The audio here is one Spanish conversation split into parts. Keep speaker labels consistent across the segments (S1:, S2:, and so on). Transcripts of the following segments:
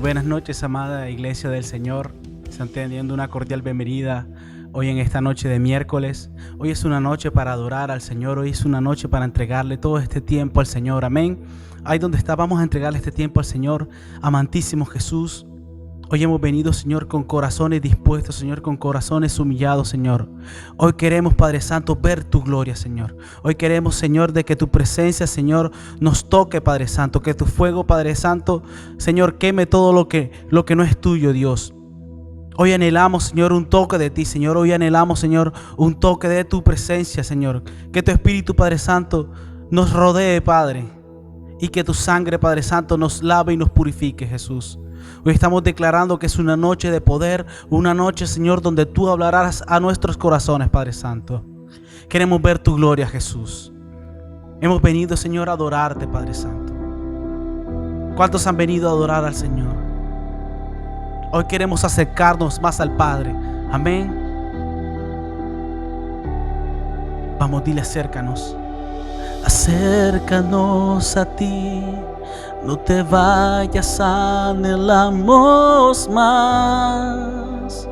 S1: buenas noches, amada Iglesia del Señor. Están teniendo una cordial bienvenida hoy en esta noche de miércoles. Hoy es una noche para adorar al Señor. Hoy es una noche para entregarle todo este tiempo al Señor. Amén. Ahí donde está, vamos a entregarle este tiempo al Señor. Amantísimo Jesús, hoy hemos venido, Señor, con corazones dispuestos, Señor, con corazones humillados, Señor. Hoy queremos, Padre Santo, ver tu gloria, Señor. Hoy queremos, Señor, de que tu presencia, Señor, nos toque, Padre Santo. Que tu fuego, Padre Santo, Señor, queme todo lo que no es tuyo, Dios. Hoy anhelamos, Señor, un toque de ti, Señor. Hoy anhelamos, Señor, un toque de tu presencia, Señor. Que tu Espíritu, Padre Santo, nos rodee, Padre. Y que tu sangre, Padre Santo, nos lave y nos purifique, Jesús. Hoy estamos declarando que es una noche de poder, una noche, Señor, donde tú hablarás a nuestros corazones, Padre Santo. Queremos ver tu gloria, Jesús. Hemos venido, Señor, a adorarte, Padre Santo. ¿Cuántos han venido a adorar al Señor? Hoy queremos acercarnos más al Padre. Amén. Vamos, dile, acércanos. Acércanos a ti. No te vayas, anhelamos más.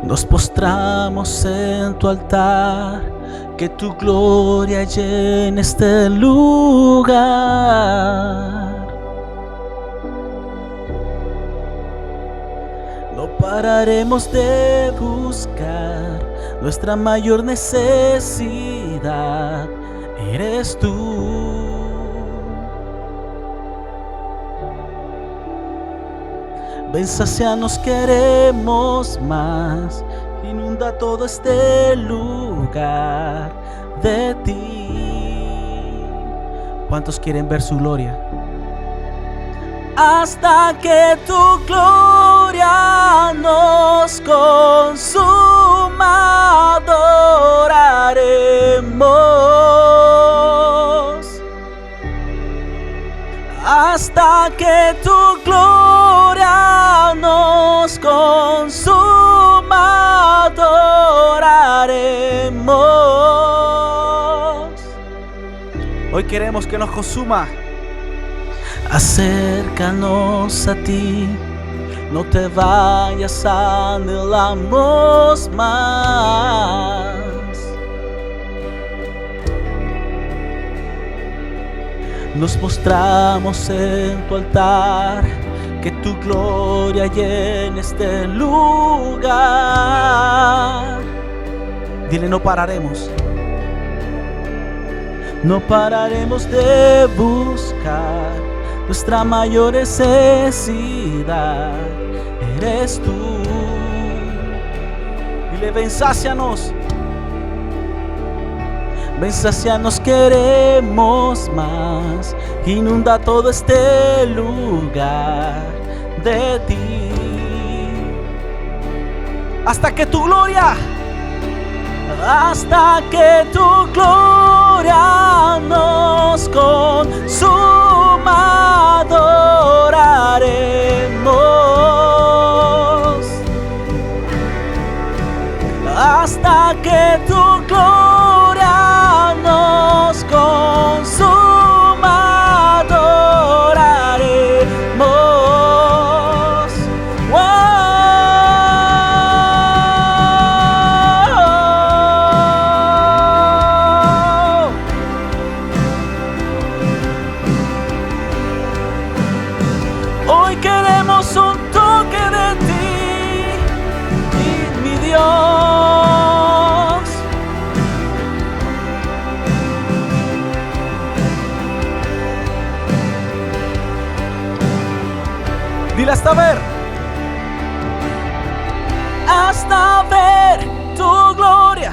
S1: Nos postramos en tu altar, que tu gloria llene este lugar. No pararemos de buscar, nuestra mayor necesidad eres tú. Ven, sácianos, queremos más. Inunda todo este lugar de ti. ¿Cuántos quieren ver su gloria? Hasta que tu gloria nos consuma, adoraremos. Hasta que tu gloria nos consuma, adoraremos. Hoy queremos que nos consuma. Acércanos a ti, no te vayas, anhelamos más. Nos postramos en tu altar, que tu gloria llene este lugar. Dile, no pararemos. No pararemos de buscar, nuestra mayor necesidad eres tú. Dile, ven, sácianos. Ven, sácianos, queremos más. Inunda todo este lugar de ti. Hasta que tu gloria, hasta que tu gloria nos consuma, adoraremos. Hasta que tu gloria nos consuma, adoraremos. Hoy queremos un toque de ti, mi Dios. Dile, hasta ver tu gloria,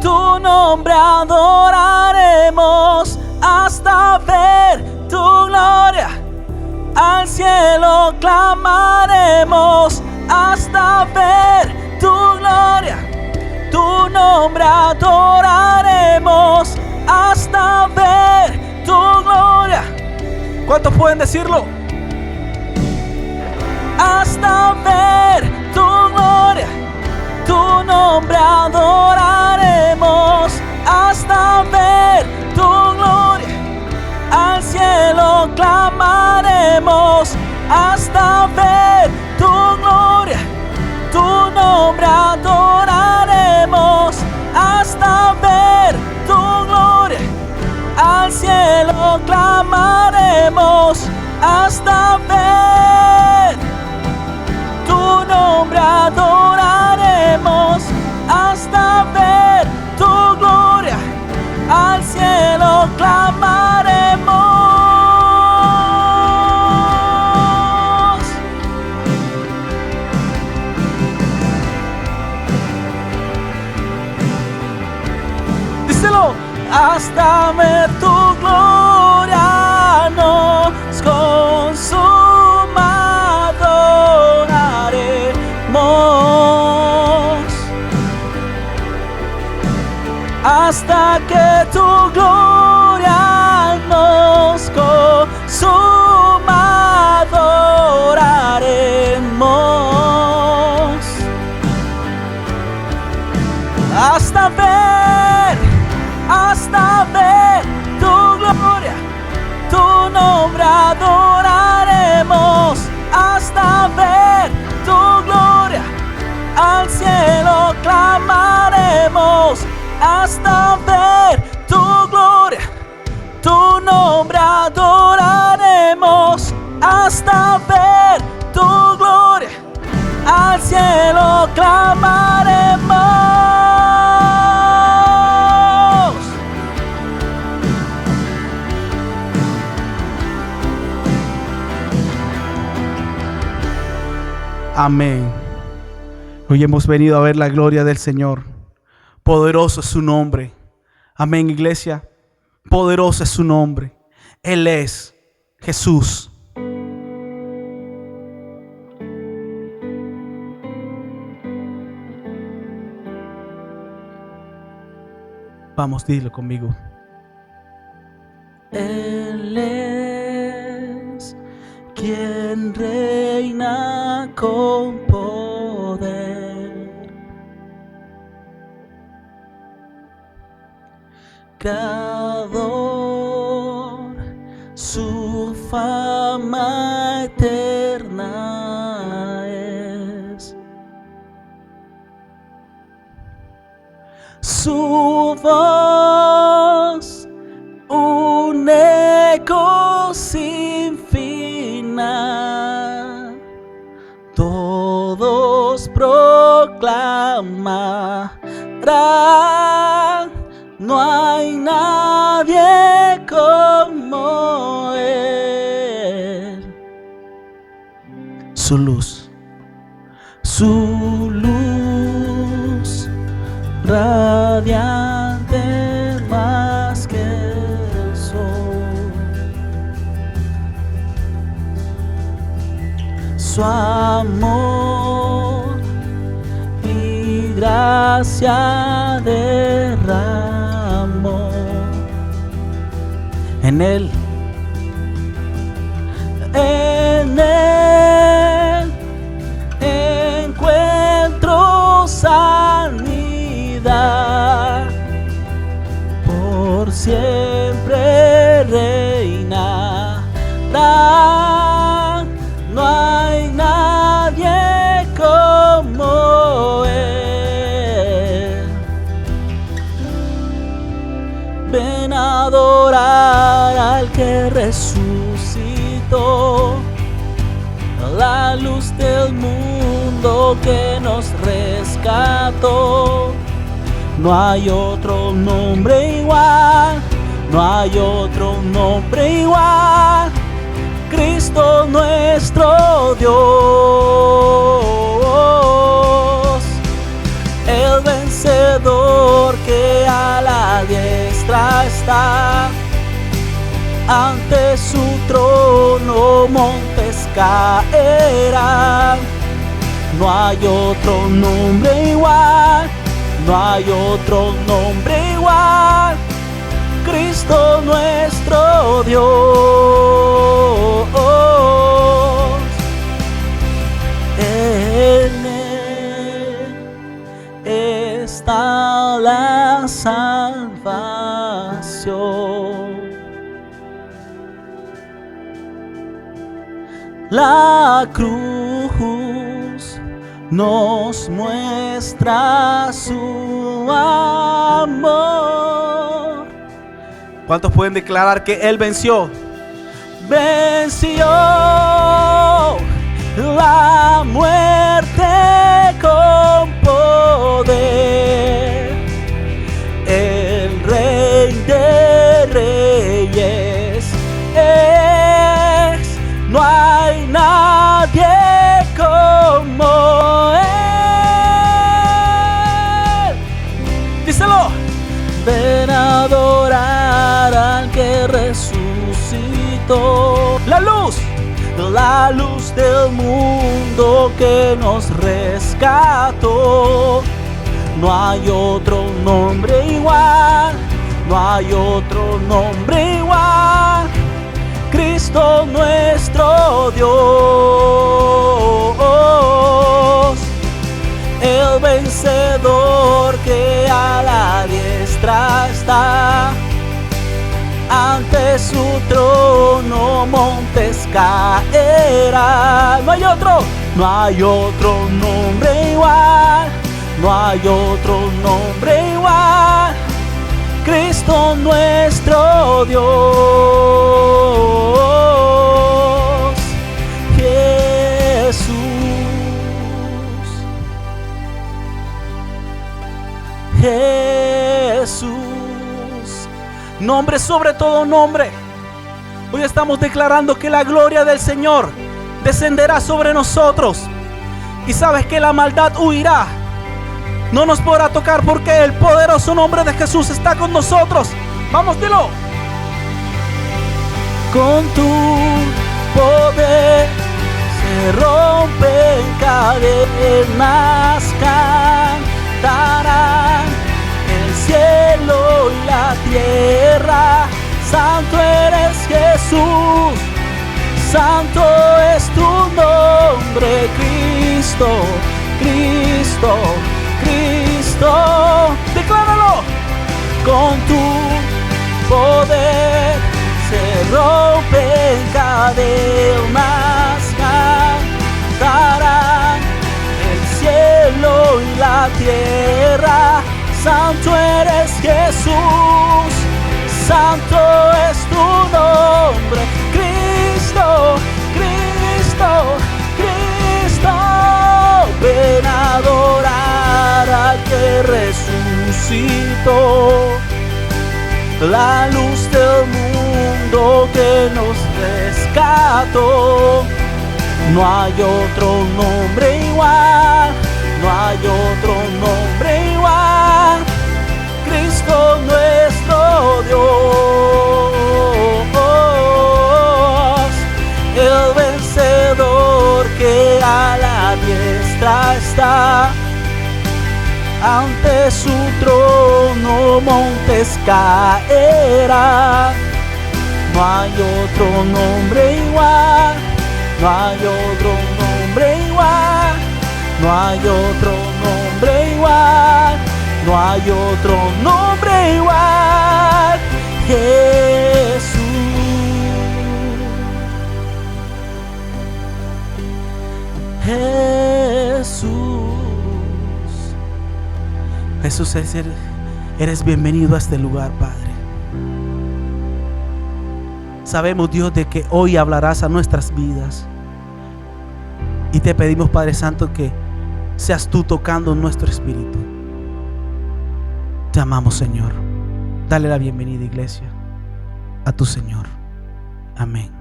S1: tu nombre adoraremos. Hasta ver tu gloria, al cielo clamaremos. Hasta ver tu gloria, tu nombre adoraremos. Hasta ver tu gloria. ¿Cuántos pueden decirlo? Hasta ver tu gloria, tu nombre adoraremos. Hasta ver tu gloria, hasta ver tu gloria nos consuma, adoraremos hasta que tu gloria nos consuma, adoraremos hasta ver tu gloria, tu nombre adoraremos, hasta ver tu gloria, al cielo clamaremos, hasta ver tu gloria, tu nombre adoraremos, hasta ver tu gloria, al cielo clamaremos. Amén. Hoy hemos venido a ver la gloria del Señor. Poderoso es su nombre. Amén, iglesia. Poderoso es su nombre. Él es Jesús. Vamos, dilo conmigo. Él es quien reina con poder, Creador, su fama eterna es, su voz un eco sin final, todos proclamarán, no hay nadie como Él. Su luz radiante más que el sol, su amor y gracia derramó en Él. Encuentro sanidad, por siempre reinará, no hay nadie como Él. Ven a adorar al que resucitó, la luz del mundo que nos rescató. No hay otro nombre igual, no hay otro nombre igual, Cristo nuestro Dios, el vencedor que a la diestra está. Ante su trono montes caerán. No hay otro nombre igual, no hay otro nombre igual, Cristo nuestro Dios. En Él está la salvación. La cruz nos muestra su amor. ¿Cuántos pueden declarar que Él venció? Venció la muerte con poder. El Rey de Reyes es, no hay nadie como Él. Díselo. Ven a adorar resucitó. La luz del mundo que nos rescató. No hay otro nombre igual, no hay otro nombre igual. Cristo nuestro Dios, el vencedor que a la diestra está. Ante su trono montes caerán. No hay otro nombre igual, no hay otro nombre igual. Cristo nuestro Dios, Jesús. Jesús, nombre sobre todo nombre. Hoy estamos declarando que la gloria del Señor descenderá sobre nosotros. Y sabes que la maldad huirá. No nos podrá tocar porque el poderoso nombre de Jesús está con nosotros. Vamos, dilo. Con tu poder se rompen cadenas, cantarán el cielo y la tierra. Santo eres Jesús, santo es tu nombre, Cristo, Cristo, Cristo. Decláralo. Con tu poder se rompen cadenas, cantarán el cielo y la tierra. Santo eres Jesús, santo es tu nombre, Cristo, Cristo, Cristo. Ven a adorar al que resucitó, la luz del mundo que nos rescató. No hay otro nombre igual, no hay otro nombre igual. Cristo nuestro Dios, el vencedor que a la diestra está. Ante su trono montes caerán. No hay otro nombre igual, no hay otro nombre igual, no hay otro nombre igual, no hay otro nombre igual. Jesús, Jesús, eres bienvenido a este lugar, Padre. Sabemos, Dios, de que hoy hablarás a nuestras vidas. Y te pedimos, Padre Santo, que seas tú tocando nuestro espíritu. Te amamos, Señor. Dale la bienvenida, iglesia, a tu Señor. Amén.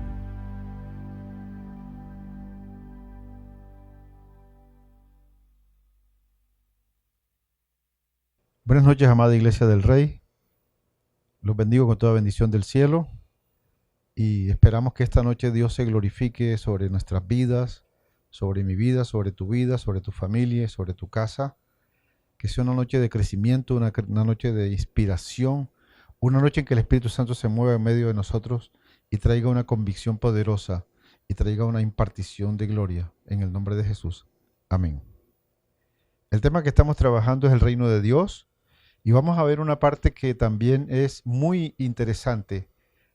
S2: Buenas noches, amada Iglesia del Rey. Los bendigo con toda bendición del cielo y esperamos que esta noche Dios se glorifique sobre nuestras vidas, sobre mi vida, sobre tu vida, sobre tu familia, sobre tu casa. Que sea una noche de crecimiento, una noche de inspiración, una noche en que el Espíritu Santo se mueva en medio de nosotros y traiga una convicción poderosa y traiga una impartición de gloria en el nombre de Jesús. Amén. El tema que estamos trabajando es el reino de Dios. Y vamos a ver una parte que también es muy interesante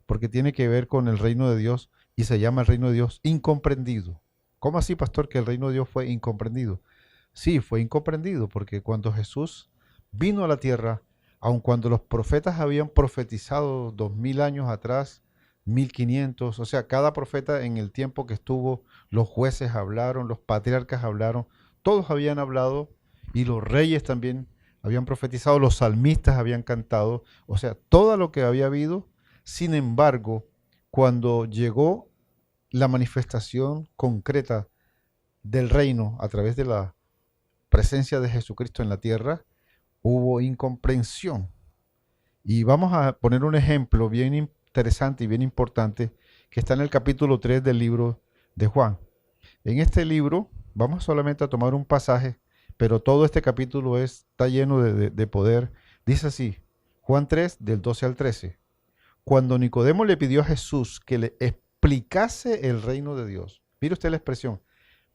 S2: porque tiene que ver con el reino de Dios y se llama el reino de Dios incomprendido. ¿Cómo así, pastor, que el reino de Dios fue incomprendido? Sí, fue incomprendido porque cuando Jesús vino a la tierra, aun cuando los profetas habían profetizado 2000 años atrás, 1500, o sea, cada profeta en el tiempo que estuvo, los jueces hablaron, los patriarcas hablaron, todos habían hablado y los reyes también habían profetizado, los salmistas habían cantado, o sea, todo lo que había habido. Sin embargo, cuando llegó la manifestación concreta del reino a través de la presencia de Jesucristo en la tierra, hubo incomprensión. Y vamos a poner un ejemplo bien interesante y bien importante que está en el capítulo 3 del libro de Juan. En este libro vamos solamente a tomar un pasaje, pero todo este capítulo está lleno de poder. Dice así, Juan 3, del 12 al 13. Cuando Nicodemo le pidió a Jesús que le explicase el reino de Dios. Mire usted la expresión.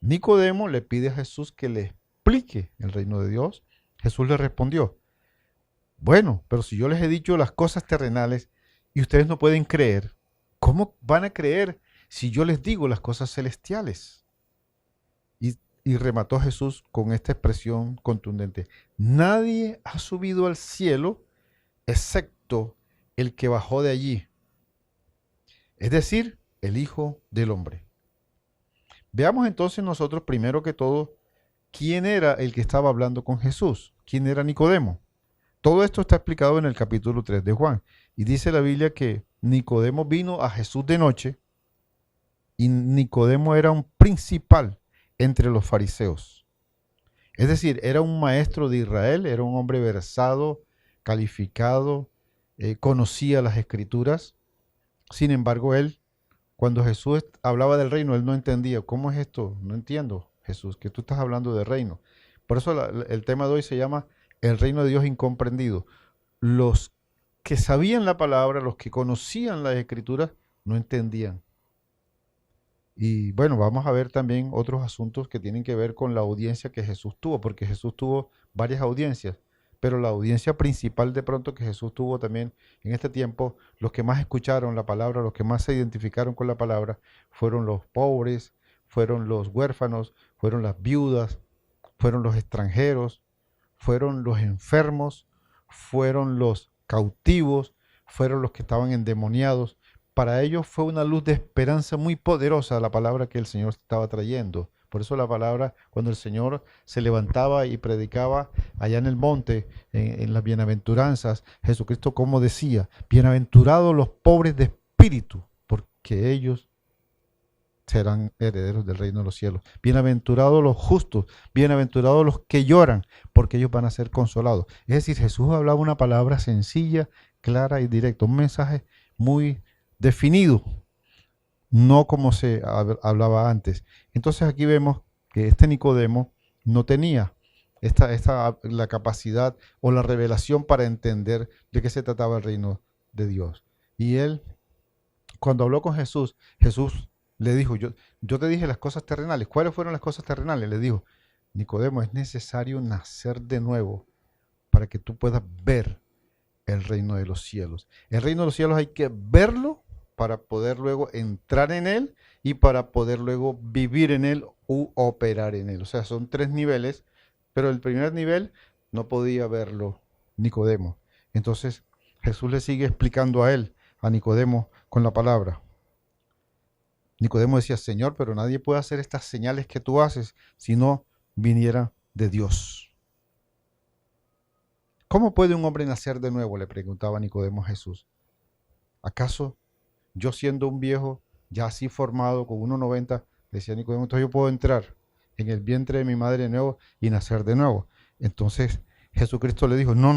S2: Nicodemo le pide a Jesús que le explique el reino de Dios. Jesús le respondió, bueno, pero si yo les he dicho las cosas terrenales y ustedes no pueden creer, ¿cómo van a creer si yo les digo las cosas celestiales? Y remató Jesús con esta expresión contundente. Nadie ha subido al cielo excepto el que bajó de allí, es decir, el Hijo del Hombre. Veamos entonces nosotros primero que todo quién era el que estaba hablando con Jesús, quién era Nicodemo. Todo esto está explicado en el capítulo 3 de Juan. Y dice la Biblia que Nicodemo vino a Jesús de noche y Nicodemo era un principal entre los fariseos. Es decir, era un maestro de Israel, era un hombre versado, calificado, conocía las escrituras. Sin embargo, él, cuando Jesús hablaba del reino, él no entendía. ¿Cómo es esto? No entiendo, Jesús, que tú estás hablando de reino. Por eso el tema de hoy se llama el reino de Dios incomprendido. Los que sabían la palabra, los que conocían las escrituras, no entendían. Y bueno, vamos a ver también otros asuntos que tienen que ver con la audiencia que Jesús tuvo, porque Jesús tuvo varias audiencias, pero la audiencia principal de pronto que Jesús tuvo también en este tiempo, los que más escucharon la palabra, los que más se identificaron con la palabra, fueron los pobres, fueron los huérfanos, fueron las viudas, fueron los extranjeros, fueron los enfermos, fueron los cautivos, fueron los que estaban endemoniados. Para ellos fue una luz de esperanza muy poderosa la palabra que el Señor estaba trayendo. Por eso la palabra, cuando el Señor se levantaba y predicaba allá en el monte, en las bienaventuranzas, Jesucristo como decía, bienaventurados los pobres de espíritu, porque ellos serán herederos del reino de los cielos. Bienaventurados los justos, bienaventurados los que lloran, porque ellos van a ser consolados. Es decir, Jesús hablaba una palabra sencilla, clara y directa, un mensaje muy definido, no como se hablaba antes. Entonces aquí vemos que este Nicodemo no tenía la capacidad o la revelación para entender de qué se trataba el reino de Dios. Y él, cuando habló con Jesús, Jesús le dijo, yo te dije las cosas terrenales. ¿Cuáles fueron las cosas terrenales? Le dijo, Nicodemo, es necesario nacer de nuevo para que tú puedas ver el reino de los cielos. El reino de los cielos hay que verlo para poder luego entrar en él y para poder luego vivir en él u operar en él. O sea, son 3 niveles, pero el primer nivel no podía verlo Nicodemo. Entonces Jesús le sigue explicando a él, a Nicodemo, con la palabra. Nicodemo decía, Señor, pero nadie puede hacer estas señales que tú haces si no viniera de Dios. ¿Cómo puede un hombre nacer de nuevo? Le preguntaba Nicodemo a Jesús. ¿Acaso yo siendo un viejo ya así formado con 1,90, decía Nicodemo, entonces yo puedo entrar en el vientre de mi madre de nuevo y nacer de nuevo? Entonces Jesucristo le dijo, no,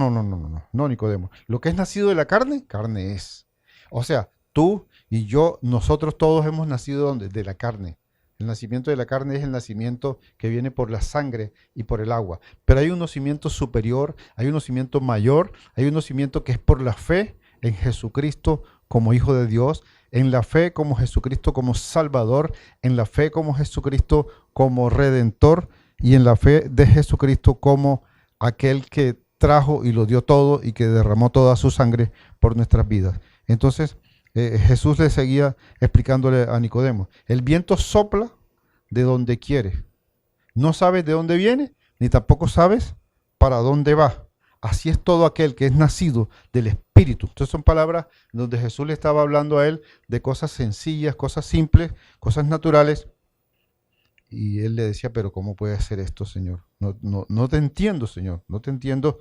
S2: Nicodemo, lo que es nacido de la carne, carne es. O sea, tú y yo, nosotros todos hemos nacido ¿dónde? De la carne. El nacimiento de la carne es el nacimiento que viene por la sangre y por el agua. Pero hay un nacimiento superior, hay un nacimiento mayor, hay un nacimiento que es por la fe en Jesucristo como Hijo de Dios, en la fe como Jesucristo como Salvador, en la fe como Jesucristo como Redentor y en la fe de Jesucristo como aquel que trajo y lo dio todo y que derramó toda su sangre por nuestras vidas. Entonces Jesús le seguía explicándole a Nicodemo, el viento sopla de donde quiere, no sabes de dónde viene, ni tampoco sabes para dónde va. Así es todo aquel que es nacido del Espíritu. Entonces son palabras donde Jesús le estaba hablando a él de cosas sencillas, cosas simples, cosas naturales. Y él le decía, pero ¿cómo puede hacer esto, Señor? No te entiendo, Señor, no te entiendo.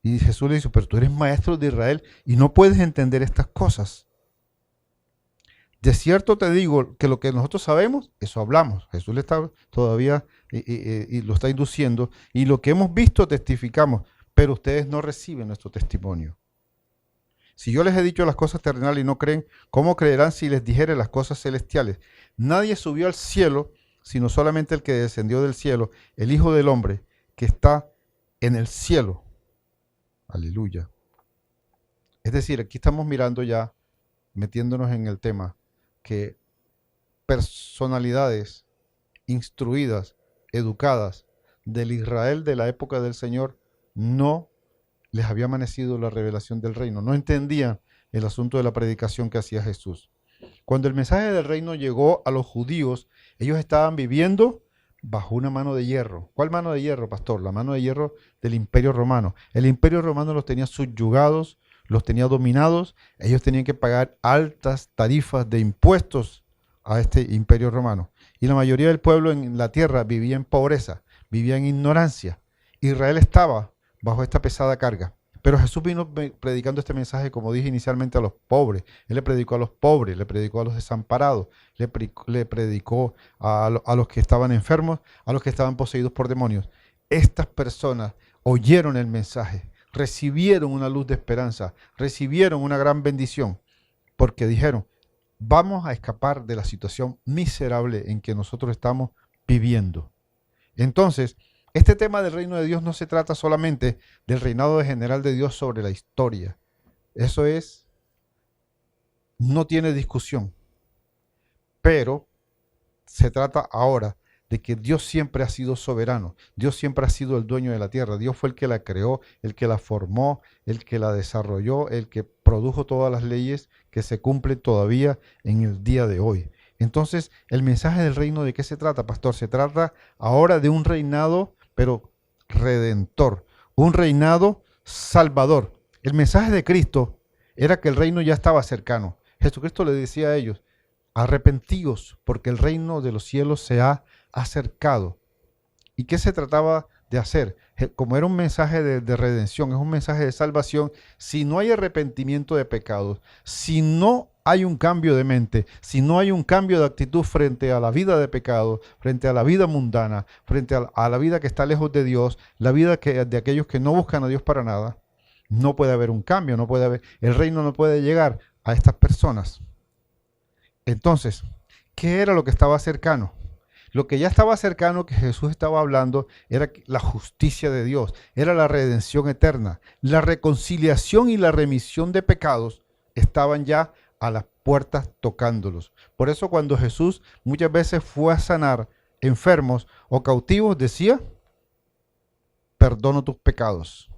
S2: Y Jesús le dice, pero tú eres maestro de Israel y no puedes entender estas cosas. De cierto te digo que lo que nosotros sabemos, eso hablamos. Jesús le está todavía y lo está induciendo. Y lo que hemos visto testificamos, pero ustedes no reciben nuestro testimonio. Si yo les he dicho las cosas terrenales y no creen, ¿cómo creerán si les dijere las cosas celestiales? Nadie subió al cielo, sino solamente el que descendió del cielo, el Hijo del Hombre, que está en el cielo. Aleluya. Es decir, aquí estamos mirando ya, metiéndonos en el tema, que personalidades instruidas, educadas, del Israel de la época del Señor, no les había amanecido la revelación del reino, no entendían el asunto de la predicación que hacía Jesús. Cuando el mensaje del reino llegó a los judíos, ellos estaban viviendo bajo una mano de hierro. ¿Cuál mano de hierro, pastor? La mano de hierro del Imperio Romano. El Imperio Romano los tenía subyugados, los tenía dominados, ellos tenían que pagar altas tarifas de impuestos a este Imperio Romano. Y la mayoría del pueblo en la tierra vivía en pobreza, vivía en ignorancia. Israel estaba bajo esta pesada carga. Pero Jesús vino predicando este mensaje, como dije inicialmente, a los pobres. Él le predicó a los pobres, le predicó a los desamparados, le predicó a los que estaban enfermos, a los que estaban poseídos por demonios. Estas personas oyeron el mensaje, recibieron una luz de esperanza, recibieron una gran bendición, porque dijeron, vamos a escapar de la situación miserable en que nosotros estamos viviendo. Entonces, este tema del reino de Dios no se trata solamente del reinado general de Dios sobre la historia. Eso no tiene discusión. Pero se trata ahora de que Dios siempre ha sido soberano. Dios siempre ha sido el dueño de la tierra. Dios fue el que la creó, el que la formó, el que la desarrolló, el que produjo todas las leyes que se cumplen todavía en el día de hoy. Entonces, el mensaje del reino, ¿de qué se trata, pastor? Se trata ahora de un reinado, pero redentor, un reinado salvador. El mensaje de Cristo era que el reino ya estaba cercano. Jesucristo le decía a ellos, arrepentíos, porque el reino de los cielos se ha acercado. ¿Y qué se trataba de hacer? Como era un mensaje de redención, es un mensaje de salvación, si no hay arrepentimiento de pecados, si no hay un cambio de mente, si no hay un cambio de actitud frente a la vida de pecado, frente a la vida mundana, frente a la vida que está lejos de Dios, la vida de aquellos que no buscan a Dios para nada, no puede haber un cambio, el reino no puede llegar a estas personas. Entonces, ¿qué era lo que estaba cercano? Lo que ya estaba cercano, que Jesús estaba hablando, era la justicia de Dios, era la redención eterna. La reconciliación y la remisión de pecados estaban ya a las puertas tocándolos. Por eso cuando Jesús muchas veces fue a sanar enfermos o cautivos, decía, perdono tus pecados.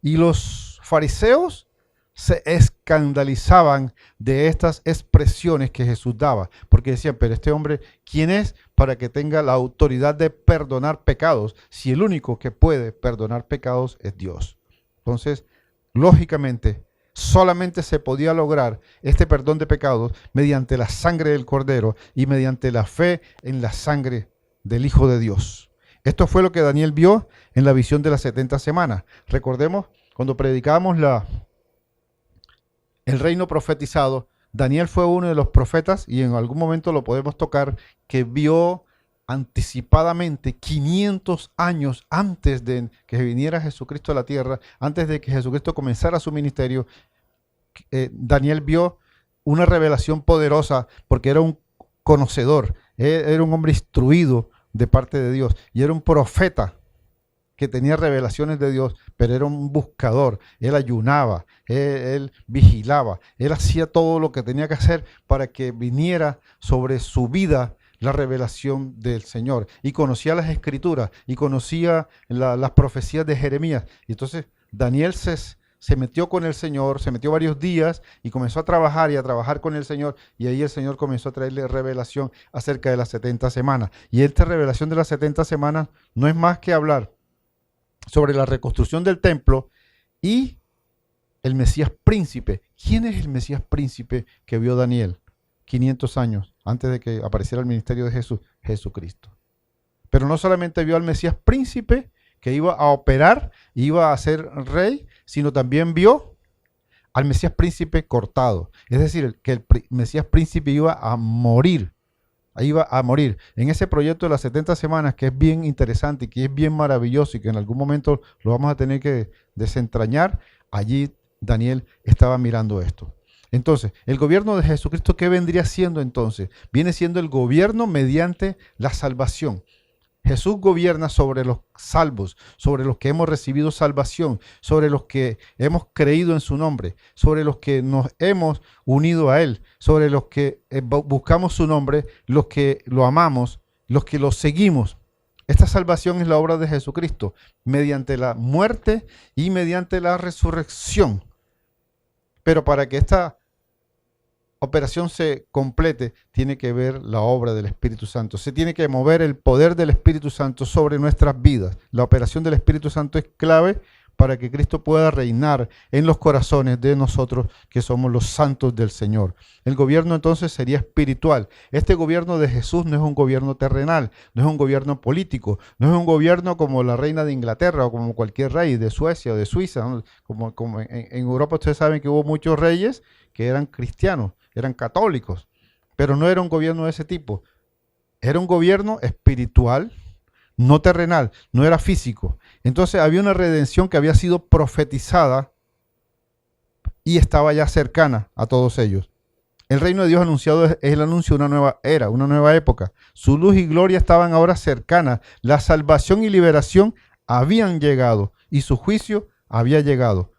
S2: Y los fariseos se escandalizaban de estas expresiones que Jesús daba, porque decían, pero este hombre, ¿quién es para que tenga la autoridad de perdonar pecados? Si el único que puede perdonar pecados es Dios. Entonces, lógicamente, solamente se podía lograr este perdón de pecados mediante la sangre del Cordero y mediante la fe en la sangre del Hijo de Dios. Esto fue lo que Daniel vio en la visión de las 70 semanas. Recordemos, cuando predicábamos el reino profetizado, Daniel fue uno de los profetas, y en algún momento lo podemos tocar, que vio anticipadamente 500 años antes de que viniera Jesucristo a la tierra, antes de que Jesucristo comenzara su ministerio, Daniel vio una revelación poderosa porque era un conocedor, era un hombre instruido de parte de Dios y era un profeta que tenía revelaciones de Dios, pero era un buscador. Él ayunaba, él vigilaba, él hacía todo lo que tenía que hacer para que viniera sobre su vida la revelación del Señor. Y conocía las Escrituras y conocía las profecías de Jeremías. Y entonces Daniel se metió con el Señor, se metió varios días y comenzó a trabajar y a trabajar con el Señor. Y ahí el Señor comenzó a traerle revelación acerca de las 70 semanas. Y esta revelación de las 70 semanas no es más que hablar sobre la reconstrucción del templo y el Mesías príncipe. ¿Quién es el Mesías príncipe que vio Daniel 500 años antes de que apareciera el ministerio de Jesús? Jesucristo. Pero no solamente vio al Mesías príncipe que iba a operar, iba a ser rey, sino también vio al Mesías príncipe cortado. Es decir, que el Mesías príncipe iba a morir. Iba a morir. En ese proyecto de las 70 semanas, que es bien interesante y que es bien maravilloso y que en algún momento lo vamos a tener que desentrañar, allí Daniel estaba mirando esto. Entonces, el gobierno de Jesucristo, ¿qué vendría siendo entonces? Viene siendo el gobierno mediante la salvación. Jesús gobierna sobre los salvos, sobre los que hemos recibido salvación, sobre los que hemos creído en su nombre, sobre los que nos hemos unido a Él, sobre los que buscamos su nombre, los que lo amamos, los que lo seguimos. Esta salvación es la obra de Jesucristo, mediante la muerte y mediante la resurrección. Pero para que esta operación se complete, tiene que ver la obra del Espíritu Santo. Se tiene que mover el poder del Espíritu Santo sobre nuestras vidas. La operación del Espíritu Santo es clave para que Cristo pueda reinar en los corazones de nosotros que somos los santos del Señor. El gobierno entonces sería espiritual. Este gobierno de Jesús no es un gobierno terrenal, no es un gobierno político, no es un gobierno como la reina de Inglaterra o como cualquier rey de Suecia o de Suiza, ¿no? Como en Europa ustedes saben que hubo muchos reyes que eran cristianos, eran católicos, pero no era un gobierno de ese tipo. Era un gobierno espiritual, no terrenal, no era físico. Entonces había una redención que había sido profetizada y estaba ya cercana a todos ellos. El reino de Dios anunciado es el anuncio de una nueva era, una nueva época. Su luz y gloria estaban ahora cercanas. La salvación y liberación habían llegado y su juicio había llegado.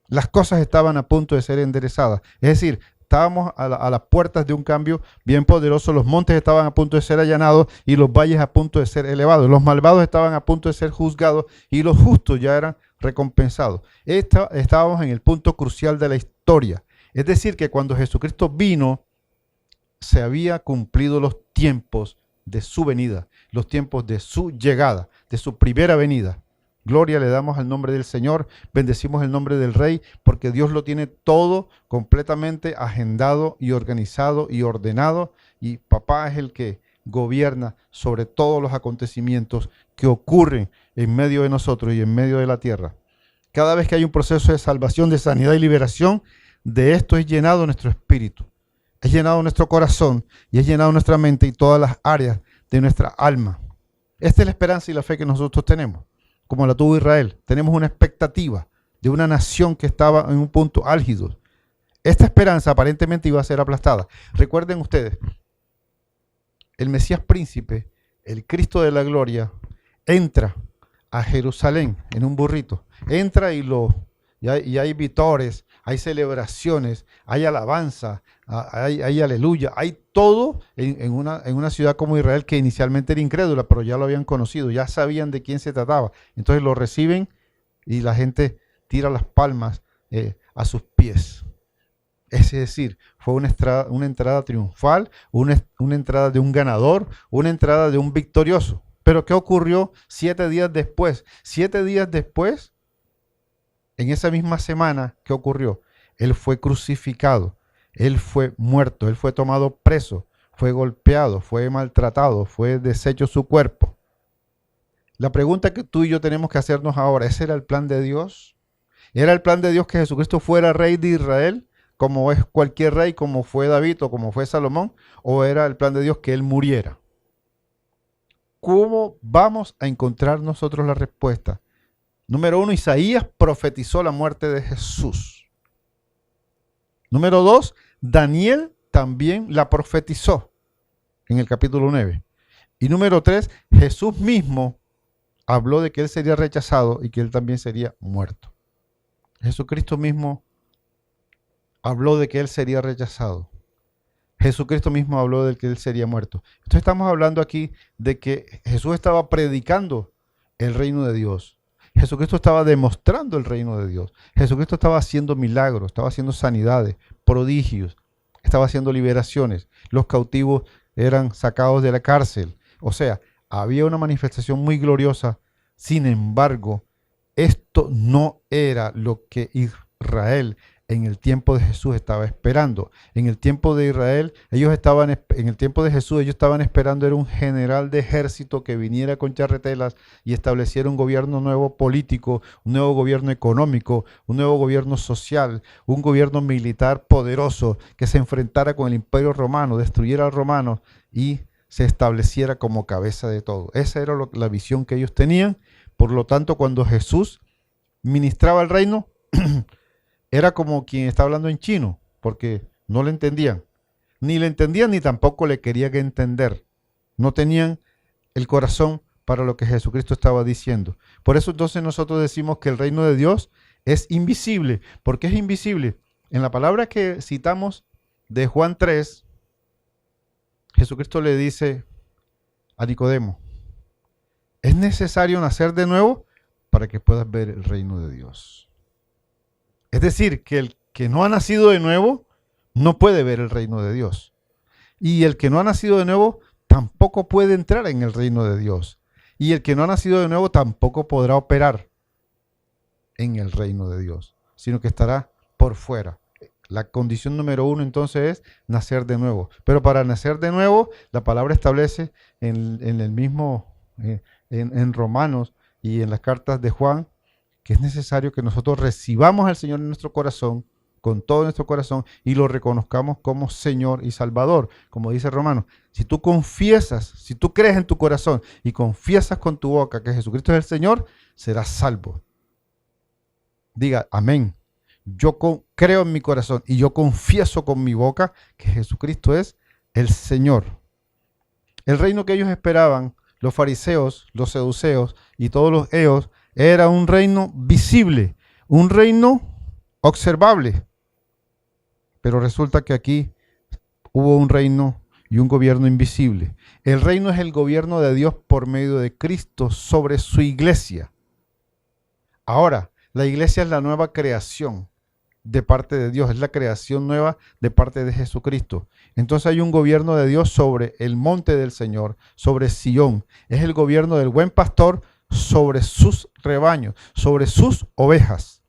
S2: Las cosas estaban a punto de ser enderezadas. Es decir, estábamos a las puertas de un cambio bien poderoso. Los montes estaban a punto de ser allanados y los valles a punto de ser elevados. Los malvados estaban a punto de ser juzgados y los justos ya eran recompensados. Estábamos en el punto crucial de la historia. Es decir, que cuando Jesucristo vino, se había cumplido los tiempos de su venida, los tiempos de su llegada, de su primera venida. Gloria le damos al nombre del Señor, bendecimos el nombre del Rey, porque Dios lo tiene todo completamente agendado y organizado y ordenado, y papá es el que gobierna sobre todos los acontecimientos que ocurren en medio de nosotros y en medio de la tierra. Cada vez que hay un proceso de salvación, de sanidad y liberación, de esto es llenado nuestro espíritu, es llenado nuestro corazón y es llenado nuestra mente y todas las áreas de nuestra alma. Esta es la esperanza y la fe que nosotros tenemos, como la tuvo Israel. Tenemos una expectativa de una nación que estaba en un punto álgido. Esta esperanza aparentemente iba a ser aplastada. Recuerden ustedes, el Mesías príncipe, el Cristo de la gloria, entra a Jerusalén en un burrito. Entra y hay vítores, hay celebraciones, hay alabanza, hay aleluya, hay todo en una ciudad como Israel que inicialmente era incrédula, pero ya lo habían conocido, ya sabían de quién se trataba. Entonces lo reciben y la gente tira las palmas a sus pies. Es decir, fue una entrada triunfal, una entrada de un ganador, una entrada de un victorioso. Pero ¿qué ocurrió 7 días después? 7 días después, en esa misma semana, ¿qué ocurrió? Él fue crucificado, él fue muerto, él fue tomado preso, fue golpeado, fue maltratado, fue deshecho su cuerpo. La pregunta que tú y yo tenemos que hacernos ahora, ¿ese era el plan de Dios? ¿Era el plan de Dios que Jesucristo fuera rey de Israel, como es cualquier rey, como fue David o como fue Salomón? ¿O era el plan de Dios que él muriera? ¿Cómo vamos a encontrar nosotros la respuesta? Número 1, Isaías profetizó la muerte de Jesús. Número 2, Daniel también la profetizó en el capítulo 9. Y número 3, Jesús mismo habló de que él sería rechazado y que él también sería muerto. Jesucristo mismo habló de que él sería rechazado. Jesucristo mismo habló de que él sería muerto. Entonces estamos hablando aquí de que Jesús estaba predicando el reino de Dios. Jesucristo estaba demostrando el reino de Dios. Jesucristo estaba haciendo milagros, estaba haciendo sanidades, prodigios, estaba haciendo liberaciones. Los cautivos eran sacados de la cárcel. O sea, había una manifestación muy gloriosa. Sin embargo, esto no era lo que Israel en el tiempo de Jesús estaba esperando. En el tiempo de Israel, en el tiempo de Jesús, ellos estaban esperando era un general de ejército que viniera con charretelas y estableciera un gobierno nuevo político, un nuevo gobierno económico, un nuevo gobierno social, un gobierno militar poderoso que se enfrentara con el imperio romano, destruyera al romano y se estableciera como cabeza de todo. Esa era la visión que ellos tenían. Por lo tanto, cuando Jesús ministraba el reino, era como quien está hablando en chino, porque no le entendían. Ni le entendían ni tampoco le querían entender. No tenían el corazón para lo que Jesucristo estaba diciendo. Por eso entonces nosotros decimos que el reino de Dios es invisible. ¿Por qué es invisible? En la palabra que citamos de Juan 3, Jesucristo le dice a Nicodemo, es necesario nacer de nuevo para que puedas ver el reino de Dios. Es decir, que el que no ha nacido de nuevo no puede ver el reino de Dios. Y el que no ha nacido de nuevo tampoco puede entrar en el reino de Dios. Y el que no ha nacido de nuevo tampoco podrá operar en el reino de Dios, sino que estará por fuera. La condición número 1 entonces es nacer de nuevo. Pero para nacer de nuevo, la palabra establece en el mismo, en Romanos y en las cartas de Juan, que es necesario que nosotros recibamos al Señor en nuestro corazón, con todo nuestro corazón, y lo reconozcamos como Señor y Salvador. Como dice Romanos, si tú confiesas, si tú crees en tu corazón y confiesas con tu boca que Jesucristo es el Señor, serás salvo. Diga, amén. Yo creo en mi corazón y yo confieso con mi boca que Jesucristo es el Señor. El reino que ellos esperaban, los fariseos, los seduceos y todos los eos, era un reino visible, un reino observable. Pero resulta que aquí hubo un reino y un gobierno invisible. El reino es el gobierno de Dios por medio de Cristo sobre su iglesia. Ahora, la iglesia es la nueva creación de parte de Dios, es la creación nueva de parte de Jesucristo. Entonces hay un gobierno de Dios sobre el monte del Señor, sobre Sión. Es el gobierno del buen pastor sobre sus rebaños, sobre sus ovejas.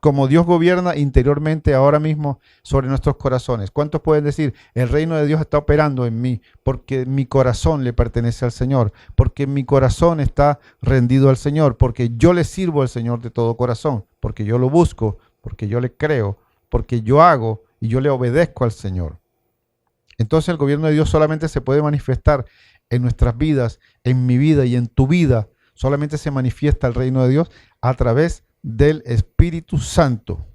S2: Como Dios gobierna interiormente ahora mismo sobre nuestros corazones. ¿Cuántos pueden decir, el reino de Dios está operando en mí porque mi corazón le pertenece al Señor, porque mi corazón está rendido al Señor, porque yo le sirvo al Señor de todo corazón, porque yo lo busco, porque yo le creo, porque yo hago y yo le obedezco al Señor? Entonces el gobierno de Dios solamente se puede manifestar en nuestras vidas, en mi vida y en tu vida. Solamente se manifiesta el reino de Dios a través del Espíritu Santo.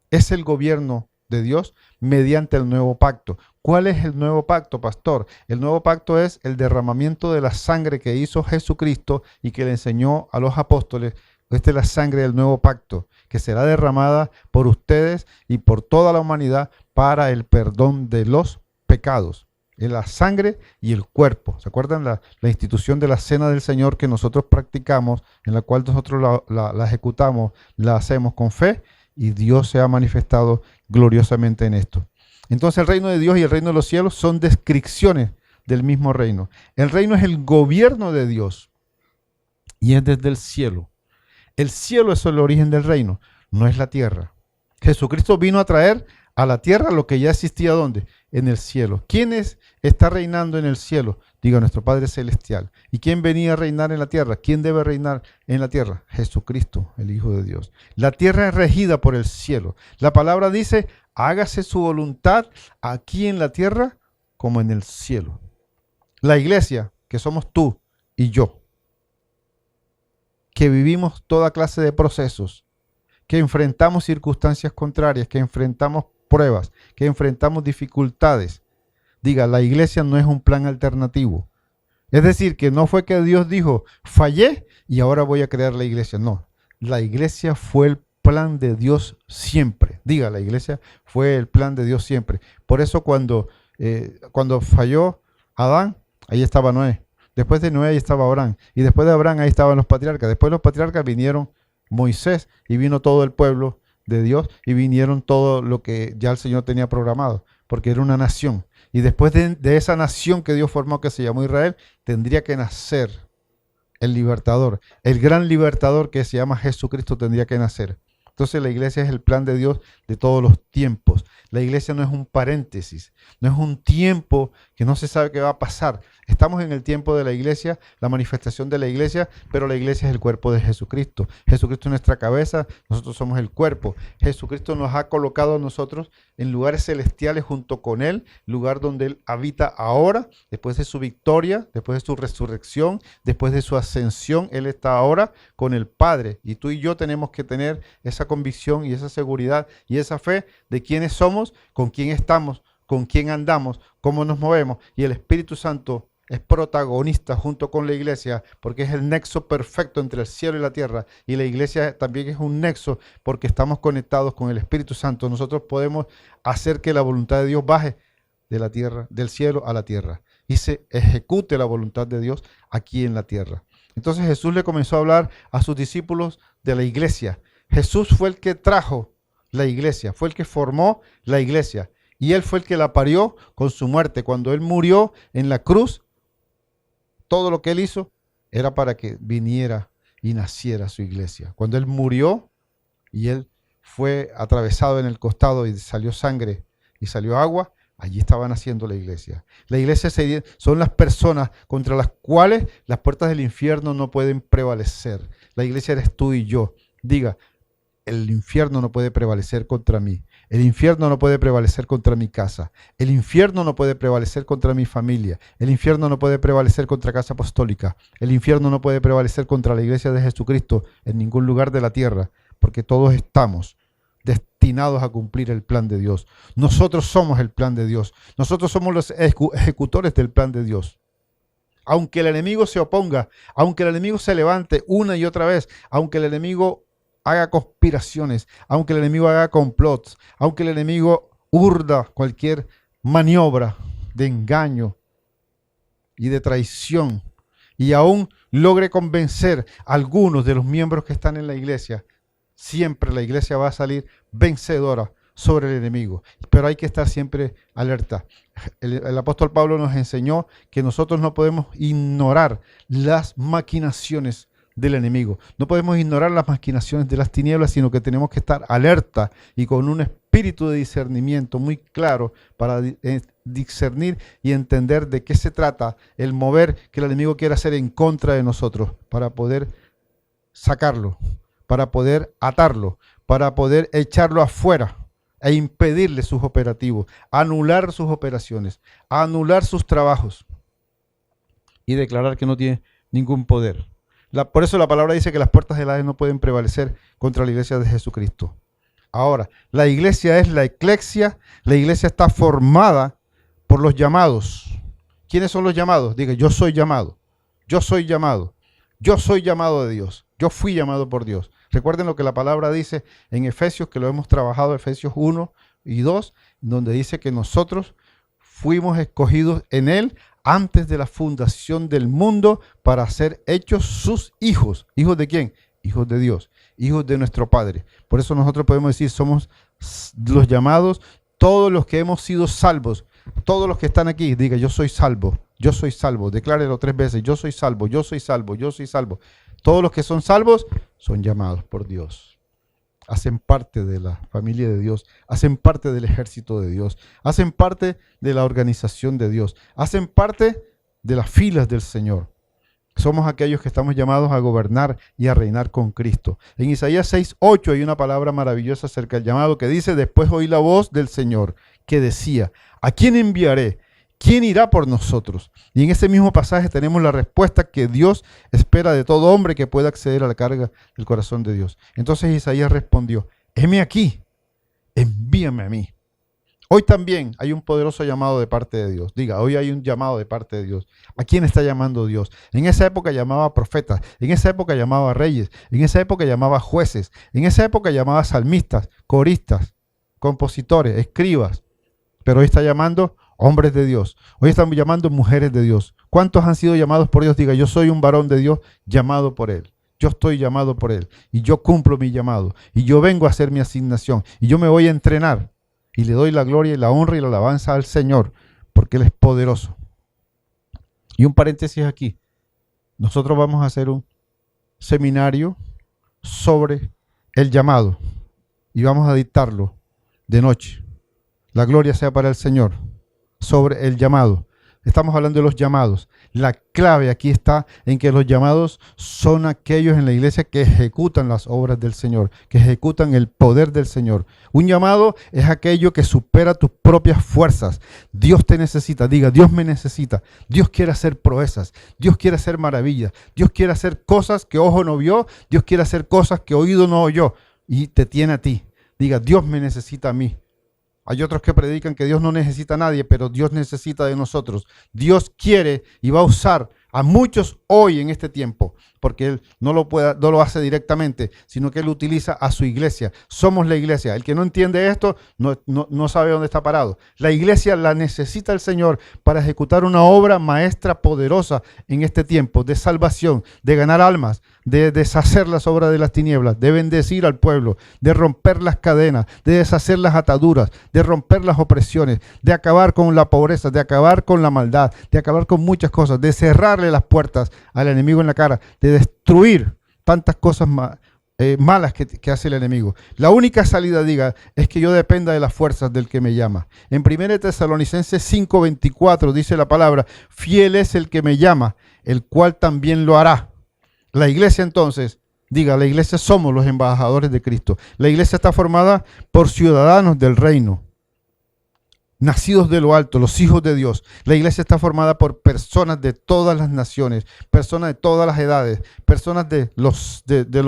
S2: Es el gobierno de Dios mediante el nuevo pacto. ¿Cuál es el nuevo pacto, pastor? El nuevo pacto es el derramamiento de la sangre que hizo Jesucristo y que le enseñó a los apóstoles. Esta es la sangre del nuevo pacto, que será derramada por ustedes y por toda la humanidad para el perdón de los pecados. Es la sangre y el cuerpo. ¿Se acuerdan la institución de la cena del Señor que nosotros practicamos, en la cual nosotros la ejecutamos, la hacemos con fe, y Dios se ha manifestado gloriosamente en esto? Entonces el reino de Dios y el reino de los cielos son descripciones del mismo reino. El reino es el gobierno de Dios y es desde el cielo. El cielo es el origen del reino, no es la tierra. Jesucristo vino a traer a la tierra lo que ya existía, ¿dónde? En el cielo. ¿Quién está reinando en el cielo? Diga, nuestro Padre Celestial. ¿Y quién venía a reinar en la tierra? ¿Quién debe reinar en la tierra? Jesucristo, el Hijo de Dios. La tierra es regida por el cielo. La palabra dice, hágase su voluntad aquí en la tierra como en el cielo. La iglesia, que somos tú y yo, que vivimos toda clase de procesos, que enfrentamos circunstancias contrarias, que enfrentamos pruebas, que enfrentamos dificultades. Diga, la iglesia no es un plan alternativo. Es decir, que no fue que Dios dijo, fallé y ahora voy a crear la iglesia. No, la iglesia fue el plan de Dios siempre. Diga, la iglesia fue el plan de Dios siempre. Por eso cuando falló Adán, ahí estaba Noé. Después de Noé ahí estaba Abraham. Y después de Abraham ahí estaban los patriarcas. Después de los patriarcas vinieron Moisés y vino todo el pueblo de Dios y vinieron todo lo que ya el Señor tenía programado, porque era una nación. Y después de esa nación que Dios formó, que se llamó Israel, tendría que nacer el libertador, el gran libertador que se llama Jesucristo tendría que nacer. Entonces la iglesia es el plan de Dios de todos los tiempos. La iglesia no es un paréntesis, no es un tiempo que no se sabe qué va a pasar. Estamos en el tiempo de la iglesia, la manifestación de la iglesia, pero la iglesia es el cuerpo de Jesucristo. Jesucristo es nuestra cabeza, nosotros somos el cuerpo. Jesucristo nos ha colocado a nosotros en lugares celestiales junto con Él, lugar donde Él habita ahora, después de su victoria, después de su resurrección, después de su ascensión, Él está ahora con el Padre. Y tú y yo tenemos que tener esa convicción y esa seguridad y esa fe de quiénes somos, con quién estamos, con quién andamos, cómo nos movemos. Y el Espíritu Santo es protagonista junto con la iglesia porque es el nexo perfecto entre el cielo y la tierra. Y la iglesia también es un nexo porque estamos conectados con el Espíritu Santo. Nosotros podemos hacer que la voluntad de Dios baje de la tierra, del cielo a la tierra, y se ejecute la voluntad de Dios aquí en la tierra. Entonces Jesús le comenzó a hablar a sus discípulos de la iglesia. Jesús fue el que trajo la iglesia, fue el que formó la iglesia. Y Él fue el que la parió con su muerte. Cuando Él murió en la cruz, todo lo que Él hizo era para que viniera y naciera su iglesia. Cuando Él murió y Él fue atravesado en el costado y salió sangre y salió agua, allí estaba naciendo la iglesia. La iglesia son las personas contra las cuales las puertas del infierno no pueden prevalecer. La iglesia eres tú y yo. Diga, el infierno no puede prevalecer contra mí. El infierno no puede prevalecer contra mi casa. El infierno no puede prevalecer contra mi familia. El infierno no puede prevalecer contra Casa Apostólica. El infierno no puede prevalecer contra la iglesia de Jesucristo en ningún lugar de la tierra, porque todos estamos destinados a cumplir el plan de Dios. Nosotros somos el plan de Dios. Nosotros somos los ejecutores del plan de Dios. Aunque el enemigo se oponga, aunque el enemigo se levante una y otra vez, aunque el enemigo haga conspiraciones, aunque el enemigo haga complots, aunque el enemigo urda cualquier maniobra de engaño y de traición, y aún logre convencer a algunos de los miembros que están en la iglesia, siempre la iglesia va a salir vencedora sobre el enemigo. Pero hay que estar siempre alerta. El apóstol Pablo nos enseñó que nosotros no podemos ignorar las maquinaciones del enemigo. No podemos ignorar las maquinaciones de las tinieblas, sino que tenemos que estar alerta y con un espíritu de discernimiento muy claro para discernir y entender de qué se trata el mover que el enemigo quiere hacer en contra de nosotros, para poder sacarlo, para poder atarlo, para poder echarlo afuera e impedirle sus operativos, anular sus operaciones, anular sus trabajos y declarar que no tiene ningún poder. Por eso la palabra dice que las puertas del Hades no pueden prevalecer contra la iglesia de Jesucristo. Ahora, la iglesia es la eclesia, la iglesia está formada por los llamados. ¿Quiénes son los llamados? Diga, yo soy llamado, yo soy llamado, yo soy llamado de Dios, yo fui llamado por Dios. Recuerden lo que la palabra dice en Efesios, que lo hemos trabajado, Efesios 1 y 2, donde dice que nosotros fuimos escogidos en Él antes de la fundación del mundo para ser hechos sus hijos. ¿Hijos de quién? Hijos de Dios, hijos de nuestro Padre. Por eso nosotros podemos decir, somos los llamados, todos los que hemos sido salvos, todos los que están aquí, diga, yo soy salvo, yo soy salvo. Declárelo 3 veces, yo soy salvo, yo soy salvo, yo soy salvo. Todos los que son salvos son llamados por Dios. Hacen parte de la familia de Dios, hacen parte del ejército de Dios, hacen parte de la organización de Dios, hacen parte de las filas del Señor. Somos aquellos que estamos llamados a gobernar y a reinar con Cristo. En Isaías 6:8 hay una palabra maravillosa acerca del llamado que dice, después oí la voz del Señor que decía, ¿a quién enviaré? ¿Quién irá por nosotros? Y en ese mismo pasaje tenemos la respuesta que Dios espera de todo hombre que pueda acceder a la carga del corazón de Dios. Entonces Isaías respondió, heme aquí, envíame a mí. Hoy también hay un poderoso llamado de parte de Dios. Diga, hoy hay un llamado de parte de Dios. ¿A quién está llamando Dios? En esa época llamaba profetas, en esa época llamaba reyes, en esa época llamaba jueces, en esa época llamaba salmistas, coristas, compositores, escribas. Pero hoy está llamando hombres de Dios. Hoy están llamando mujeres de Dios. ¿Cuántos han sido llamados por Dios? Diga, yo soy un varón de Dios llamado por Él. Yo estoy llamado por Él y yo cumplo mi llamado y yo vengo a hacer mi asignación y yo me voy a entrenar y le doy la gloria y la honra y la alabanza al Señor porque Él es poderoso. Y un paréntesis aquí. Nosotros vamos a hacer un seminario sobre el llamado y vamos a dictarlo de noche. La gloria sea para el Señor. Sobre el llamado. Estamos hablando de los llamados. La clave aquí está en que los llamados son aquellos en la iglesia que ejecutan las obras del Señor, que ejecutan el poder del Señor. Un llamado es aquello que supera tus propias fuerzas. Dios te necesita, diga, Dios me necesita. Dios quiere hacer proezas, Dios quiere hacer maravillas, Dios quiere hacer cosas que ojo no vio, Dios quiere hacer cosas que oído no oyó y te tiene a ti. Diga, Dios me necesita a mí. Hay otros que predican que Dios no necesita a nadie, pero Dios necesita de nosotros. Dios quiere y va a usar a muchos hoy en este tiempo, porque Él no lo hace directamente, sino que Él utiliza a su iglesia. Somos la iglesia. El que no entiende esto no sabe dónde está parado. La iglesia la necesita el Señor para ejecutar una obra maestra poderosa en este tiempo de salvación, de ganar almas, de deshacer las obras de las tinieblas, de bendecir al pueblo, de romper las cadenas, de deshacer las ataduras, de romper las opresiones, de acabar con la pobreza, de acabar con la maldad, de acabar con muchas cosas, de cerrarle las puertas al enemigo en la cara, de destruir tantas cosas malas que hace el enemigo. La única salida, diga, es que yo dependa de las fuerzas del que me llama. En 1 Tesalonicenses 5:24 dice la palabra, fiel es el que me llama, el cual también lo hará. La iglesia entonces, diga, la iglesia somos los embajadores de Cristo. La iglesia está formada por ciudadanos del reino, nacidos de lo alto, los hijos de Dios. La iglesia está formada por personas de todas las naciones, personas de todas las edades, personas de los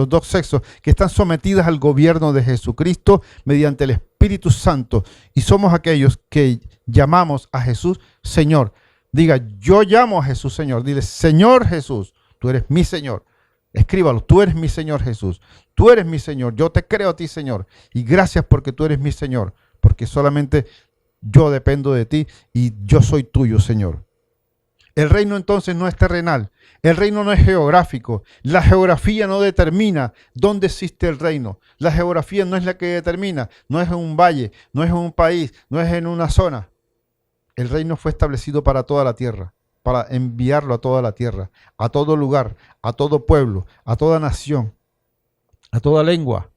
S2: dos sexos que están sometidas al gobierno de Jesucristo mediante el Espíritu Santo. Y somos aquellos que llamamos a Jesús Señor. Diga, yo llamo a Jesús Señor. Dile, Señor Jesús, tú eres mi Señor. Escríbalo, tú eres mi Señor Jesús. Tú eres mi Señor. Yo te creo a ti, Señor. Y gracias porque tú eres mi Señor. Porque solamente yo dependo de ti y yo soy tuyo, Señor. El reino entonces no es terrenal. El reino no es geográfico. La geografía no determina dónde existe el reino. La geografía no es la que determina. No es en un valle, no es en un país, no es en una zona. El reino fue establecido para toda la tierra, para enviarlo a toda la tierra, a todo lugar, a todo pueblo, a toda nación, a toda lengua.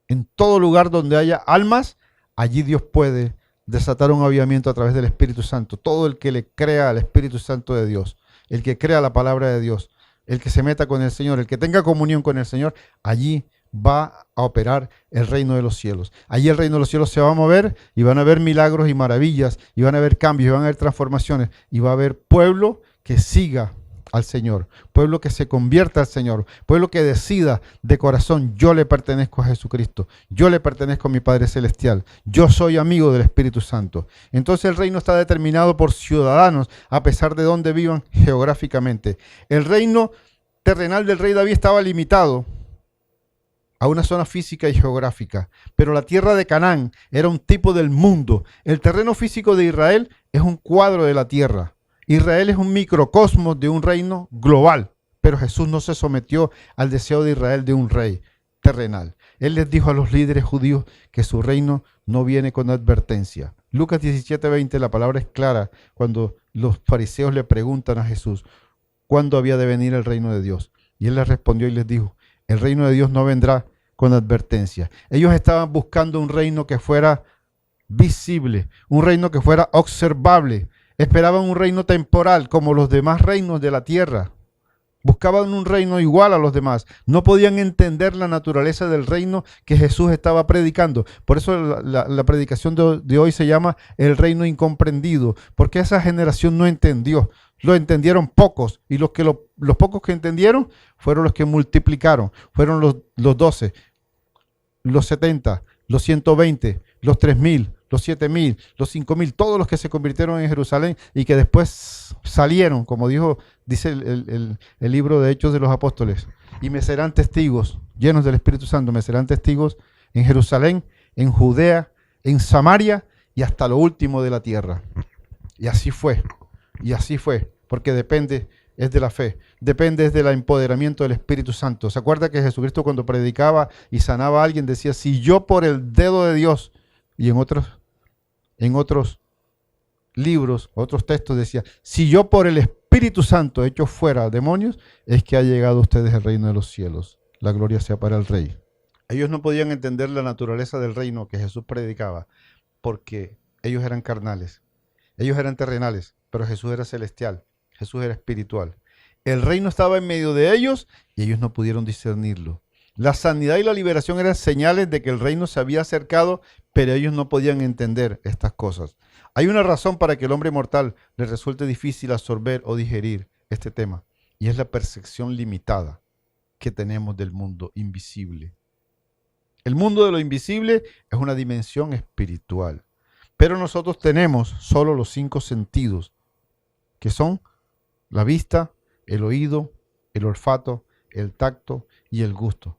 S2: En todo lugar donde haya almas, allí Dios puede desatar un avivamiento a través del Espíritu Santo. Todo el que le crea al Espíritu Santo de Dios, el que crea la palabra de Dios, el que se meta con el Señor, el que tenga comunión con el Señor, allí va a operar el reino de los cielos. Allí el reino de los cielos se va a mover y van a haber milagros y maravillas, y van a haber cambios, y van a haber transformaciones, y va a haber pueblo que siga al Señor, pueblo que se convierta al Señor, pueblo que decida de corazón, yo le pertenezco a Jesucristo, yo le pertenezco a mi Padre Celestial, yo soy amigo del Espíritu Santo. Entonces el reino está determinado por ciudadanos a pesar de donde vivan geográficamente. El reino terrenal del rey David estaba limitado a una zona física y geográfica, pero la tierra de Canaán era un tipo del mundo. El terreno físico de Israel es un cuadro de la tierra. Israel es un microcosmos de un reino global, pero Jesús no se sometió al deseo de Israel de un rey terrenal. Él les dijo a los líderes judíos que su reino no viene con advertencia. Lucas 17:20, la palabra es clara cuando los fariseos le preguntan a Jesús cuándo había de venir el reino de Dios. Y él les respondió y les dijo, el reino de Dios no vendrá con advertencia. Ellos estaban buscando un reino que fuera visible, un reino que fuera observable. Esperaban un reino temporal como los demás reinos de la tierra. Buscaban un reino igual a los demás. No podían entender la naturaleza del reino que Jesús estaba predicando. Por eso la predicación de hoy se llama el reino incomprendido, porque esa generación no entendió. Lo entendieron pocos, y los pocos que entendieron fueron los que multiplicaron. Fueron los 12, los 70, los 120, los 3.000, los 7.000, los 5.000, todos los que se convirtieron en Jerusalén y que después salieron, como dice el libro de Hechos de los Apóstoles, y me serán testigos, llenos del Espíritu Santo, me serán testigos en Jerusalén, en Judea, en Samaria y hasta lo último de la tierra. Y así fue, porque depende es de la fe, depende es del empoderamiento del Espíritu Santo. ¿Se acuerda que Jesucristo cuando predicaba y sanaba a alguien decía, si yo por el dedo de Dios, y en otros libros, otros textos decía, si yo por el Espíritu Santo echo fuera demonios, es que ha llegado a ustedes el reino de los cielos. La gloria sea para el Rey. Ellos no podían entender la naturaleza del reino que Jesús predicaba, porque ellos eran carnales. Ellos eran terrenales, pero Jesús era celestial, Jesús era espiritual. El reino estaba en medio de ellos y ellos no pudieron discernirlo. La sanidad y la liberación eran señales de que el reino se había acercado, pero ellos no podían entender estas cosas. Hay una razón para que el hombre mortal le resulte difícil absorber o digerir este tema, y es la percepción limitada que tenemos del mundo invisible. El mundo de lo invisible es una dimensión espiritual, pero nosotros tenemos solo los 5 sentidos, que son la vista, el oído, el olfato, el tacto y el gusto.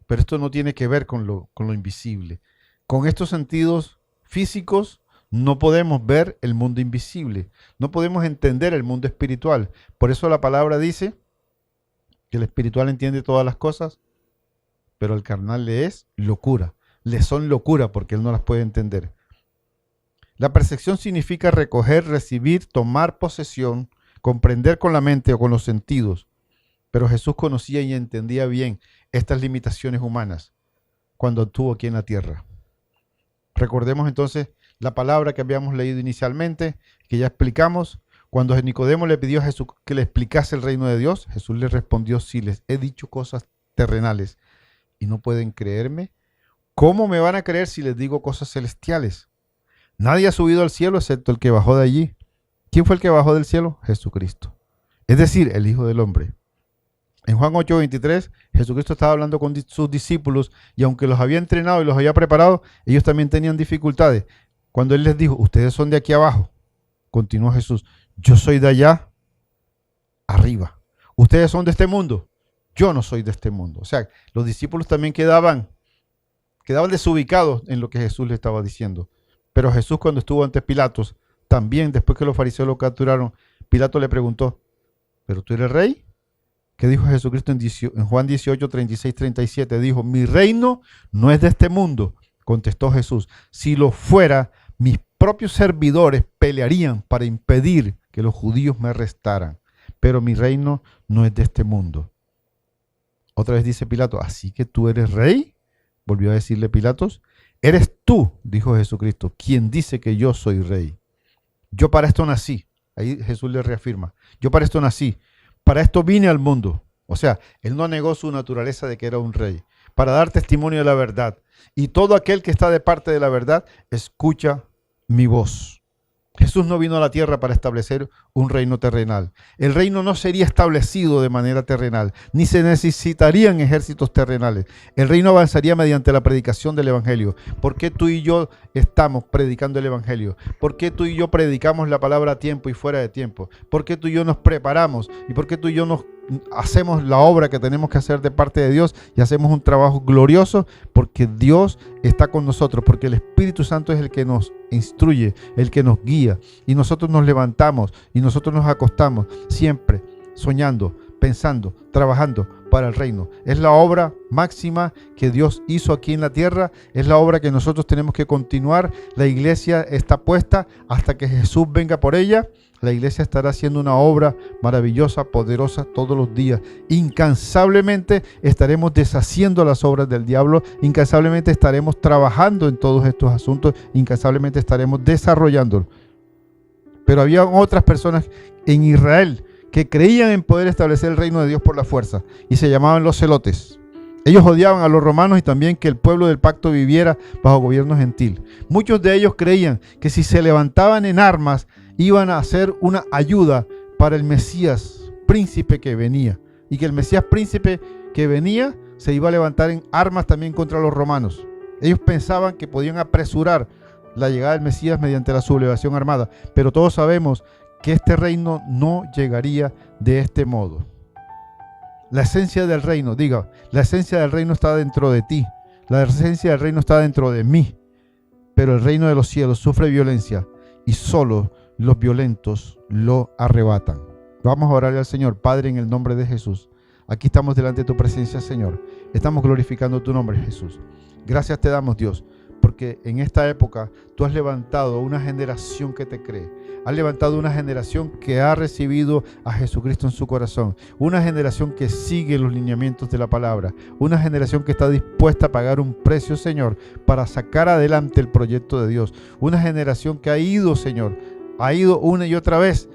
S2: Pero esto no tiene que ver con lo invisible. Con estos sentidos físicos no podemos ver el mundo invisible, no podemos entender el mundo espiritual. Por eso la palabra dice que el espiritual entiende todas las cosas, pero el carnal le es locura. Le son locura porque él no las puede entender. La percepción significa recoger, recibir, tomar posesión, comprender con la mente o con los sentidos. Pero Jesús conocía y entendía bien estas limitaciones humanas cuando estuvo aquí en la tierra. Recordemos entonces la palabra que habíamos leído inicialmente, que ya explicamos. Cuando Nicodemo le pidió a Jesús que le explicase el reino de Dios, Jesús le respondió: si les he dicho cosas terrenales y no pueden creerme, ¿cómo me van a creer si les digo cosas celestiales? Nadie ha subido al cielo excepto el que bajó de allí. ¿Quién fue el que bajó del cielo? Jesucristo. Es decir, el Hijo del Hombre. En Juan 8:23, Jesucristo estaba hablando con sus discípulos y aunque los había entrenado y los había preparado, ellos también tenían dificultades. Cuando Él les dijo: ustedes son de aquí abajo, continuó Jesús: yo soy de allá arriba. Ustedes son de este mundo, yo no soy de este mundo. O sea, los discípulos también quedaban desubicados en lo que Jesús les estaba diciendo. Pero Jesús, cuando estuvo ante Pilatos, también después que los fariseos lo capturaron, Pilato le preguntó: ¿pero tú eres rey? ¿Qué dijo Jesucristo en Juan 18, 36, 37? Dijo: mi reino no es de este mundo. Contestó Jesús: si lo fuera, mis propios servidores pelearían para impedir que los judíos me arrestaran. Pero mi reino no es de este mundo. Otra vez dice Pilato: ¿así que tú eres rey? Volvió a decirle Pilatos: eres tú, dijo Jesucristo, quien dice que yo soy rey. Yo para esto nací. Ahí Jesús le reafirma: yo para esto nací. Para esto vine al mundo. O sea, Él no negó su naturaleza de que era un rey, para dar testimonio de la verdad. Y todo aquel que está de parte de la verdad, escucha mi voz. Jesús no vino a la tierra para establecer un reino terrenal. El reino no sería establecido de manera terrenal, ni se necesitarían ejércitos terrenales. El reino avanzaría mediante la predicación del Evangelio. ¿Por qué tú y yo estamos predicando el Evangelio? ¿Por qué tú y yo predicamos la palabra a tiempo y fuera de tiempo? ¿Por qué tú y yo nos preparamos? ¿Y por qué tú y yo nos hacemos la obra que tenemos que hacer de parte de Dios y hacemos un trabajo glorioso? Porque Dios está con nosotros, porque el Espíritu Santo es el que nos instruye, el que nos guía, y nosotros nos levantamos y nosotros nos acostamos siempre soñando, pensando, trabajando para el reino. Es la obra máxima que Dios hizo aquí en la tierra, es la obra que nosotros tenemos que continuar. La iglesia está puesta hasta que Jesús venga por ella. La iglesia estará haciendo una obra maravillosa, poderosa todos los días. Incansablemente estaremos deshaciendo las obras del diablo. Incansablemente estaremos trabajando en todos estos asuntos. Incansablemente estaremos desarrollándolos. Pero había otras personas en Israel que creían en poder establecer el reino de Dios por la fuerza y se llamaban los celotes. Ellos odiaban a los romanos y también que el pueblo del pacto viviera bajo gobierno gentil. Muchos de ellos creían que si se levantaban en armas iban a hacer una ayuda para el Mesías príncipe que venía, y que el Mesías príncipe que venía se iba a levantar en armas también contra los romanos. Ellos pensaban que podían apresurar la llegada del Mesías mediante la sublevación armada, pero todos sabemos que este reino no llegaría de este modo. La esencia del reino, la esencia del reino está dentro de ti, la esencia del reino está dentro de mí, pero el reino de los cielos sufre violencia y solo los violentos lo arrebatan. Vamos a orarle al Señor. Padre, en el nombre de Jesús, aquí estamos delante de tu presencia, Señor. Estamos glorificando tu nombre, Jesús. Gracias te damos, Dios, porque en esta época tú has levantado una generación que te cree. Has levantado una generación que ha recibido a Jesucristo en su corazón. Una generación que sigue los lineamientos de la palabra. Una generación que está dispuesta a pagar un precio, Señor, para sacar adelante el proyecto de Dios. Una generación que ha ido, Señor, Ha ido una y otra vez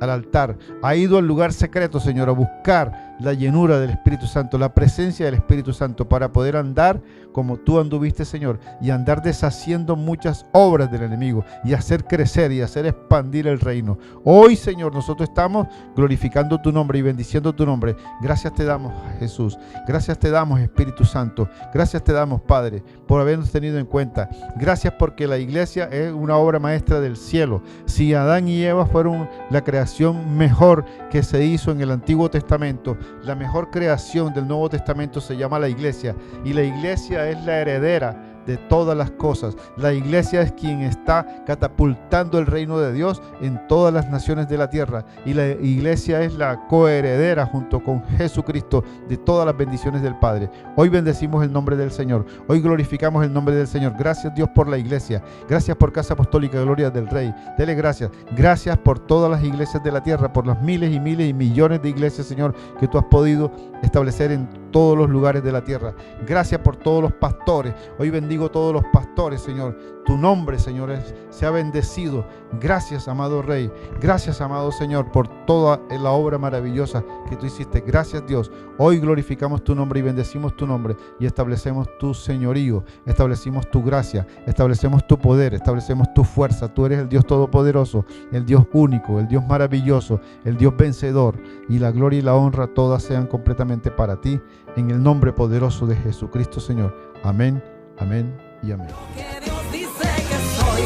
S2: al altar, ha ido al lugar secreto, Señor, a buscar la llenura del Espíritu Santo, la presencia del Espíritu Santo, para poder andar como tú anduviste, Señor, y andar deshaciendo muchas obras del enemigo y hacer crecer y hacer expandir el reino. Hoy, Señor, nosotros estamos glorificando tu nombre y bendiciendo tu nombre. Gracias te damos, Jesús. Gracias te damos, Espíritu Santo. Gracias te damos, Padre, por habernos tenido en cuenta. Gracias porque la iglesia es una obra maestra del cielo. Si Adán y Eva fueron la creación mejor que se hizo en el Antiguo Testamento, la mejor creación del Nuevo Testamento se llama la iglesia, y la iglesia es la heredera de todas las cosas. La iglesia es quien está catapultando el reino de Dios en todas las naciones de la tierra, y la iglesia es la coheredera junto con Jesucristo de todas las bendiciones del Padre. Hoy bendecimos el nombre del Señor, hoy glorificamos el nombre del Señor. Gracias, Dios, por la iglesia. Gracias por Casa Apostólica Gloria del Rey. Dele gracias. Gracias por todas las iglesias de la tierra, por las miles y miles y millones de iglesias, Señor, que tú has podido establecer en todos los lugares de la tierra. Gracias por todos los pastores. Hoy bendigo todos los pastores, Señor. Tu nombre, Señor, sea bendecido. Gracias, amado Rey. Gracias, amado Señor, por toda la obra maravillosa que tú hiciste. Gracias, Dios. Hoy glorificamos tu nombre y bendecimos tu nombre y establecemos tu señorío, establecimos tu gracia, establecemos tu poder, establecemos tu fuerza. Tú eres el Dios todopoderoso, el Dios único, el Dios maravilloso, el Dios vencedor, y la gloria y la honra todas sean completamente para ti, en el nombre poderoso de Jesucristo, Señor. Amén, amén y amén.
S3: Que Dios dice que soy,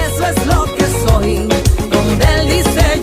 S3: eso es lo que soy. Donde Él dice